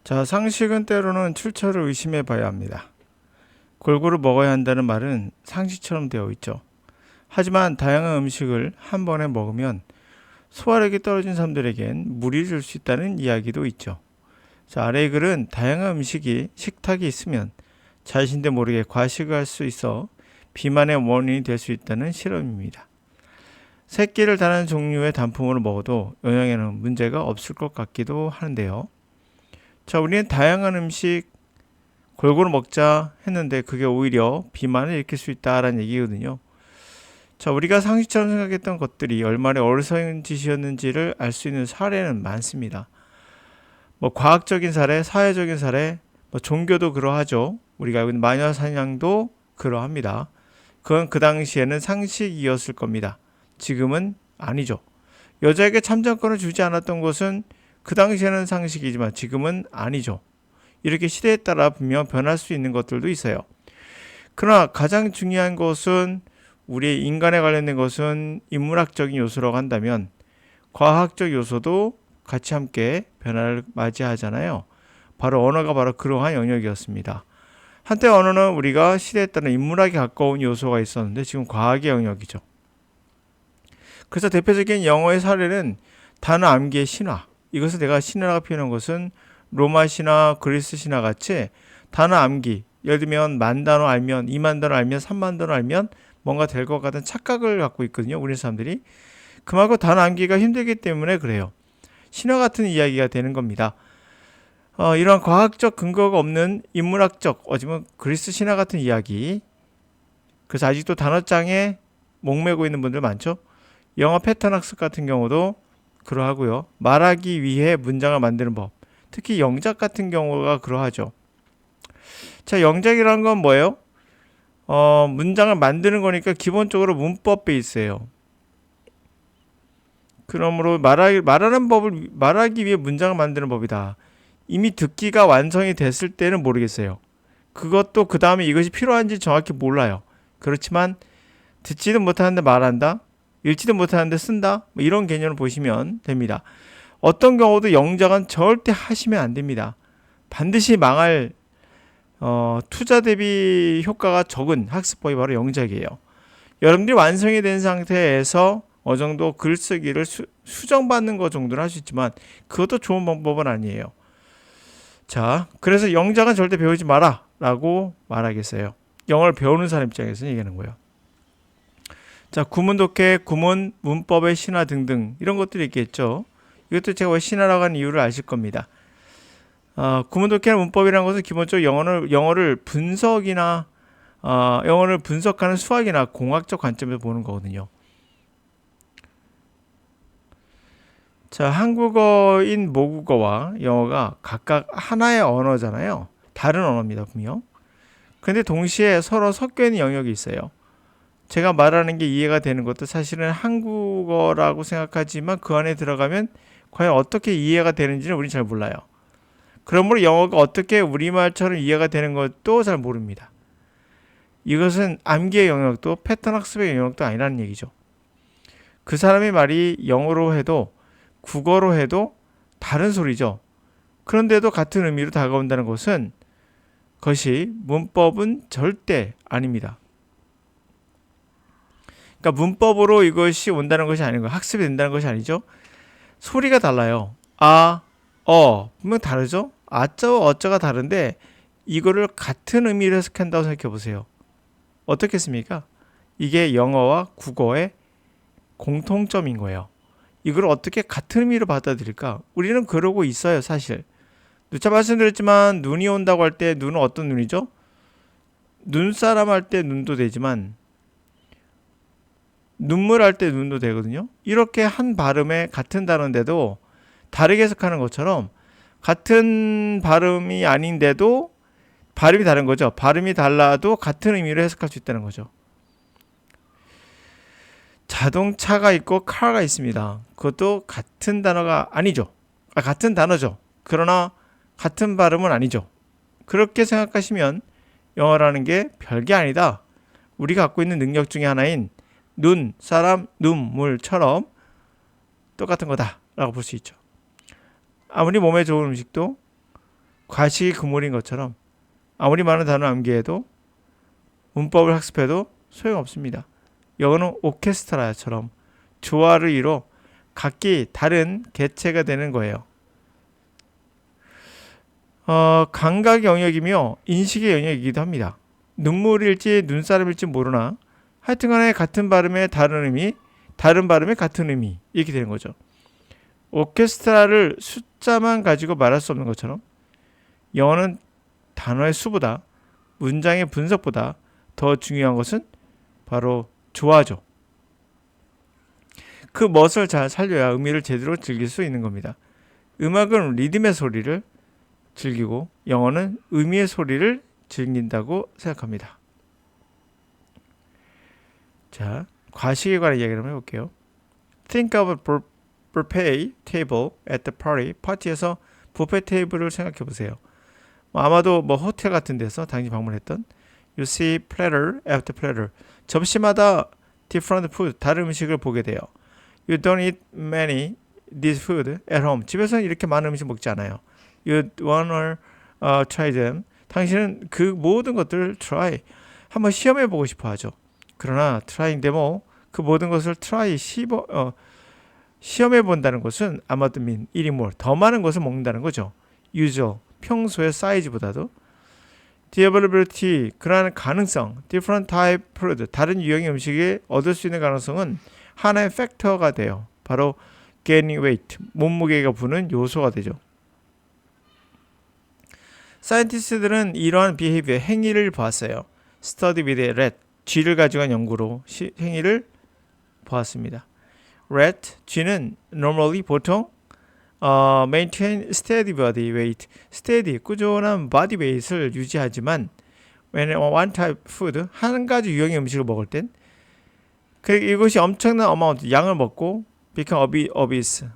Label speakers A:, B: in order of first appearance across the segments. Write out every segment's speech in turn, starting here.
A: 자, 상식은 때로는 출처를 의심해 봐야 합니다. 골고루 먹어야 한다는 말은 상식처럼 되어 있죠. 하지만 다양한 음식을 한 번에 먹으면 소화력이 떨어진 사람들에겐 무리를 줄 수 있다는 이야기도 있죠. 자, 아래의 글은 다양한 식탁이 있으면 자신도 모르게 과식을 할 수 있어 비만의 원인이 될 수 있다는 실험입니다. 새끼를 다른 종류의 단품으로 먹어도 영양에는 문제가 없을 것 같기도 하는데요. 자, 우리는 다양한 음식 골고루 먹자 했는데 그게 오히려 비만을 일으킬 수 있다라는 얘기거든요. 자, 우리가 상식처럼 생각했던 것들이 얼마나 어리석은 짓이었는지를 알 수 있는 사례는 많습니다. 과학적인 사례, 사회적인 사례, 종교도 그러하죠. 우리가 알고 있는 마녀 사냥도 그러합니다. 그건 그 당시에는 상식이었을 겁니다. 지금은 아니죠. 여자에게 참정권을 주지 않았던 것은 그 당시에는 상식이지만 지금은 아니죠. 이렇게 시대에 따라 분명 변할 수 있는 것들도 있어요. 그러나 가장 중요한 것은 우리 인간에 관련된 것은 인문학적인 요소라고 한다면 과학적 요소도 같이 함께 변화를 맞이하잖아요. 바로 언어가 바로 그러한 영역이었습니다. 한때 언어는 우리가 시대에 따라 인문학에 가까운 요소가 있었는데 지금 과학의 영역이죠. 그래서 대표적인 영어의 사례는 단어 암기의 신화. 이것을 내가 신화라고 표현한 것은 로마 신화, 그리스 신화 같이 단어 암기. 예를 들면 10,000단어 알면, 20,000단어 알면, 30,000단어 알면 뭔가 될 것 같은 착각을 갖고 있거든요. 우리 사람들이. 그만큼 단어 암기가 힘들기 때문에 그래요. 신화 같은 이야기가 되는 겁니다. 이러한 과학적 근거가 없는 인문학적, 어쩌면 그리스 신화 같은 이야기. 그래서 아직도 단어장에 목매고 있는 분들 많죠. 영어 패턴 학습 같은 경우도 그러하고요. 말하기 위해 문장을 만드는 법. 특히 영작 같은 경우가 그러하죠. 자, 영작이라는 건 뭐예요? 문장을 만드는 거니까 기본적으로 문법 베이스예요. 그러므로 말하기 위해 문장을 만드는 법이다. 이미 듣기가 완성이 됐을 때는 모르겠어요. 그것도 그 다음에 이것이 필요한지 정확히 몰라요. 그렇지만 듣지도 못하는데 말한다. 읽지도 못하는데 쓴다. 이런 개념을 보시면 됩니다. 어떤 경우도 영작은 절대 하시면 안 됩니다. 반드시 망할 투자 대비 효과가 적은 학습법이 바로 영작이에요. 여러분들이 완성이 된 상태에서 어느 정도 글쓰기를 수정받는 것 정도는 할 수 있지만 그것도 좋은 방법은 아니에요. 자, 그래서 영작은 절대 배우지 마라 라고 말하겠어요. 영어를 배우는 사람 입장에서 얘기하는 거예요. 자, 구문 독해, 구문, 문법의 신화 등등 이런 것들이 있겠죠. 이것도 제가 왜 신화라고 하는 이유를 아실 겁니다. 구문 독해나 문법이라는 것은 기본적으로 영어를 분석하는 수학이나 공학적 관점에서 보는 거거든요. 자, 한국어인 모국어와 영어가 각각 하나의 언어잖아요. 다른 언어입니다, 분명. 근데 동시에 서로 섞여 있는 영역이 있어요. 제가 말하는 게 이해가 되는 것도 사실은 한국어라고 생각하지만 그 안에 들어가면 과연 어떻게 이해가 되는지는 우리는 잘 몰라요. 그러므로 영어가 어떻게 우리말처럼 이해가 되는 것도 잘 모릅니다. 이것은 암기의 영역도 패턴 학습의 영역도 아니라는 얘기죠. 그 사람의 말이 영어로 해도 국어로 해도 다른 소리죠. 그런데도 같은 의미로 다가온다는 것은 그것이 문법은 절대 아닙니다. 그러니까 문법으로 이것이 온다는 것이 아닌 거예요. 학습이 된다는 것이 아니죠. 소리가 달라요. 분명 다르죠. 아자와 어자가 다른데 이거를 같은 의미로 해석한다고 생각해 보세요. 어떻겠습니까? 이게 영어와 국어의 공통점인 거예요. 이걸 어떻게 같은 의미로 받아들일까? 우리는 그러고 있어요, 사실. 누차 말씀드렸지만 눈이 온다고 할 때 눈은 어떤 눈이죠? 눈사람 할 때 눈도 되지만 눈물 할 때 눈도 되거든요. 이렇게 한 발음에 같은 단어인데도 다르게 해석하는 것처럼 같은 발음이 아닌데도 발음이 다른 거죠. 발음이 달라도 같은 의미로 해석할 수 있다는 거죠. 자동차가 있고 카가 있습니다. 그것도 같은 단어가 아니죠. 같은 단어죠. 그러나 같은 발음은 아니죠. 그렇게 생각하시면 영어라는 게 별게 아니다. 우리가 갖고 있는 능력 중에 하나인 눈, 사람, 눈물처럼 똑같은 거다라고 볼 수 있죠. 아무리 몸에 좋은 음식도 과식이 그물인 것처럼 아무리 많은 단어 암기해도 문법을 학습해도 소용없습니다. 영어는 오케스트라처럼 조화를 이뤄 각기 다른 개체가 되는 거예요. 감각 영역이며 인식의 영역이기도 합니다. 눈물일지 눈사람일지 모르나 하여튼간에 같은 발음의 다른 의미, 다른 발음의 같은 의미 이렇게 되는 거죠. 오케스트라를 숫자만 가지고 말할 수 없는 것처럼 영어는 단어의 수보다 문장의 분석보다 더 중요한 것은 바로 조화죠. 그 멋을 잘 살려야 의미를 제대로 즐길 수 있는 겁니다. 음악은 리듬의 소리를 즐기고 영어는 의미의 소리를 즐긴다고 생각합니다. 자, 과식에 관한 이야기를 한번 해볼게요. Think of a buffet table at the party. 파티에서 뷔페 테이블을 생각해 보세요. 아마도 호텔 같은 데서 당시 방문했던 You see platter after platter. 접시마다 different food, 다른 음식을 보게 돼요. You don't eat many this food at home. 집에서는 이렇게 많은 음식 먹지 않아요. You wanna try them. 당신은 그 모든 것들을 try, 한번 시험해 보고 싶어 하죠. 그러나 trying them, 그 모든 것을 try, 시험해 본다는 것은 아마도 mean eating more, 더 많은 것을 먹는다는 거죠. usual, 평소의 사이즈보다도. The availability, 그러한 가능성, different type food, 다른 유형의 음식을 얻을 수 있는 가능성은 하나의 팩터가 돼요. 바로 gaining weight, 몸무게가 부는 요소가 되죠. 사이언티스트들은 이러한 behavior, 행위를 보았어요. Study with a rat, 쥐를 가지고 한 연구로 행위를 보았습니다. rat, 쥐는 normally, 보통 maintain steady body weight, steady, 꾸준한 body weight을 유지하지만 when one type food, 한 가지 유형의 음식을 먹을 땐 이것이 엄청난 amount, 양을 먹고 become obese,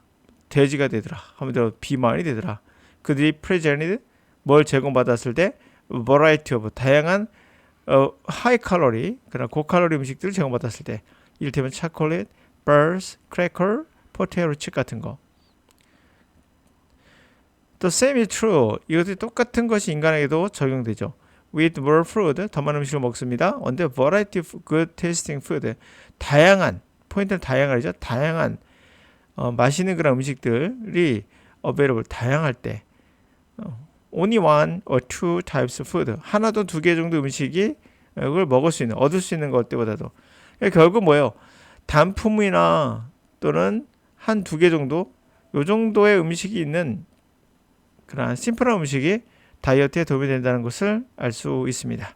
A: 돼지가 되더라. 한마디로 비만이 되더라. 그들이 presented, 뭘 제공받았을 때 variety of, 다양한 high calorie, 그러나 고칼로리 음식들을 제공받았을 때, 이를테면 chocolate, bars, cracker, potato chip 같은 거. The same is true. 이것이 똑같은 것이 인간에게도 적용되죠. With more food, 더 많은 음식을 먹습니다. On the variety of good tasting food, 다양한, 포인트는 다양하죠. 다양한 맛있는 그런 음식들이 available, 다양할 때. Only one or two types of food, 하나도 두 개 정도 음식이 그걸 먹을 수 있는, 얻을 수 있는 것 때보다도. 결국 뭐예요? 단품이나 또는 한 두 개 정도, 요 정도의 음식이 있는 그런 심플한 음식이 다이어트에 도움이 된다는 것을 알 수 있습니다.